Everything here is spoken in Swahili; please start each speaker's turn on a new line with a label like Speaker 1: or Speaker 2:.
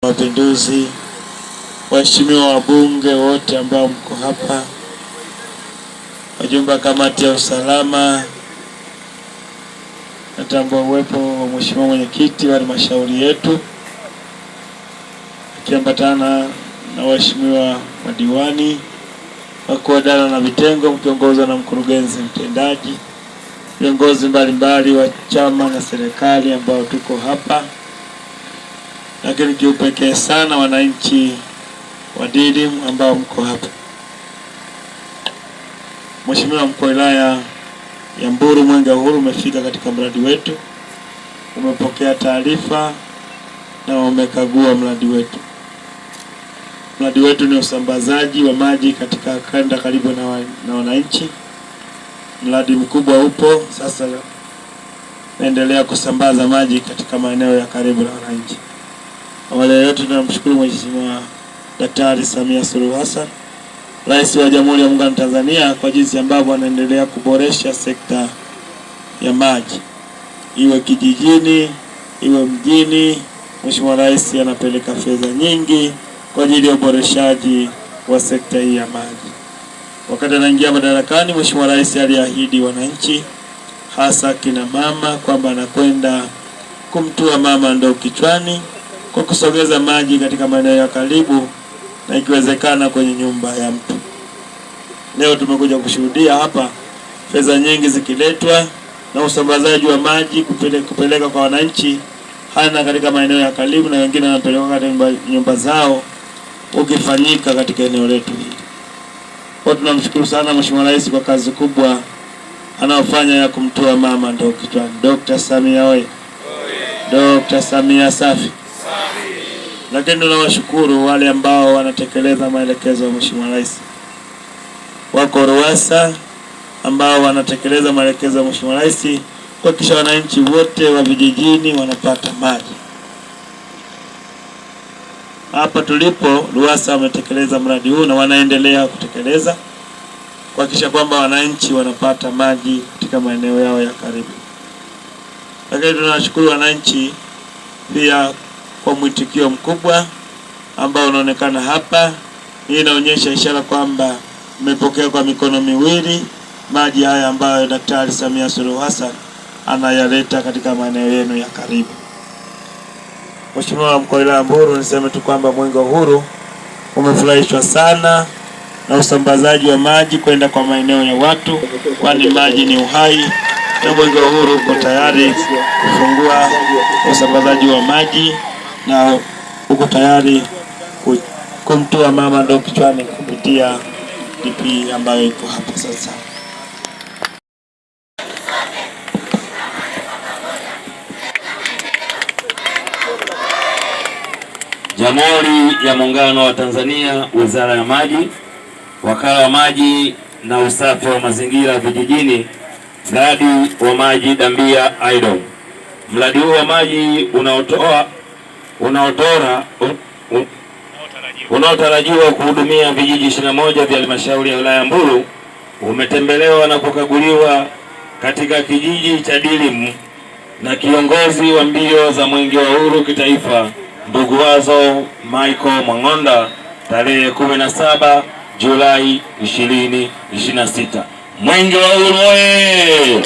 Speaker 1: Mapinduzi, waheshimiwa wabunge wote ambao mko hapa, wajumbe wa kamati ya usalama, natambua uwepo wa mheshimiwa mwenyekiti wa halmashauri yetu akiambatana na waheshimiwa madiwani, wakuu wa idara na vitengo mkiongozwa na mkurugenzi mtendaji, viongozi mbalimbali wa chama na serikali ambao tuko hapa, lakini kiupekee sana wananchi wa Didim ambao mko hapa. Mheshimiwa mkuu wa wilaya ya Mbulu, Mwenge wa Uhuru umefika katika mradi wetu, umepokea taarifa na umekagua mradi wetu. Mradi wetu ni usambazaji wa maji katika kanda karibu na wananchi. Mradi mkubwa upo sasa, naendelea kusambaza maji katika maeneo ya karibu na wananchi. Awali ya yote tunamshukuru Mheshimiwa Daktari Samia Suluhu Hassan, Rais wa Jamhuri ya Muungano wa Tanzania, kwa jinsi ambavyo anaendelea kuboresha sekta ya maji, iwe kijijini, iwe mjini. Mheshimiwa Rais anapeleka fedha nyingi kwa ajili ya uboreshaji wa sekta hii ya maji. Wakati anaingia madarakani, Mheshimiwa Rais aliahidi wananchi, hasa kina mama, kwamba anakwenda kumtua mama ndoo kichwani kwa kusogeza maji katika maeneo ya karibu na ikiwezekana kwenye nyumba ya mtu. Leo tumekuja kushuhudia hapa fedha nyingi zikiletwa na usambazaji wa maji kupeleka kwa wananchi hana katika maeneo ya karibu, na wengine wanapeleka katika nyumba zao ukifanyika katika eneo letu hili. Kwa tunamshukuru sana Mheshimiwa Rais kwa kazi kubwa anaofanya ya kumtoa mama ndoo kichwani. Dr. Samia oye! Dr. Samia safi! Lakini tunawashukuru wale ambao wanatekeleza maelekezo ya Mheshimiwa Rais. Wako RUWASA ambao wanatekeleza maelekezo ya Mheshimiwa Rais kuhakikisha wananchi wote wa vijijini wanapata maji. Hapa tulipo RUWASA wametekeleza mradi huu na wanaendelea kutekeleza kuhakikisha kwamba wananchi wanapata maji katika maeneo yao ya karibu. Lakini tunawashukuru wananchi pia kwa mwitikio mkubwa ambao unaonekana hapa. Hii inaonyesha ishara kwamba mmepokea kwa mikono miwili maji haya ambayo Daktari Samia Suluhu Hassan anayaleta katika maeneo yenu ya karibu. Mheshimiwa mkuu wa wilaya ya Mbulu, niseme tu kwamba Mwenge wa Uhuru umefurahishwa sana na usambazaji wa maji kwenda kwa maeneo ya watu, kwani maji ni uhai, na Mwenge wa Uhuru uko tayari kufungua usambazaji wa maji na uko tayari kumtoa mama ndoo kichwani kupitia DP ambayo iko hapa sasa.
Speaker 2: Jamhuri ya Muungano wa Tanzania, Wizara ya Maji, Wakala wa Maji na Usafi wa Mazingira Vijijini, mradi wa maji Dambia Aidom. Mradi huu wa maji unaotarajiwa kuhudumia vijiji 21 vya halmashauri ya wilaya ya Mbulu umetembelewa na kukaguliwa katika kijiji cha Didim na kiongozi wa mbio za Mwenge wa Uhuru kitaifa ndugu Wazo Michael Mang'onda tarehe 17 Julai 2026. Mwenge wa Uhuru oye!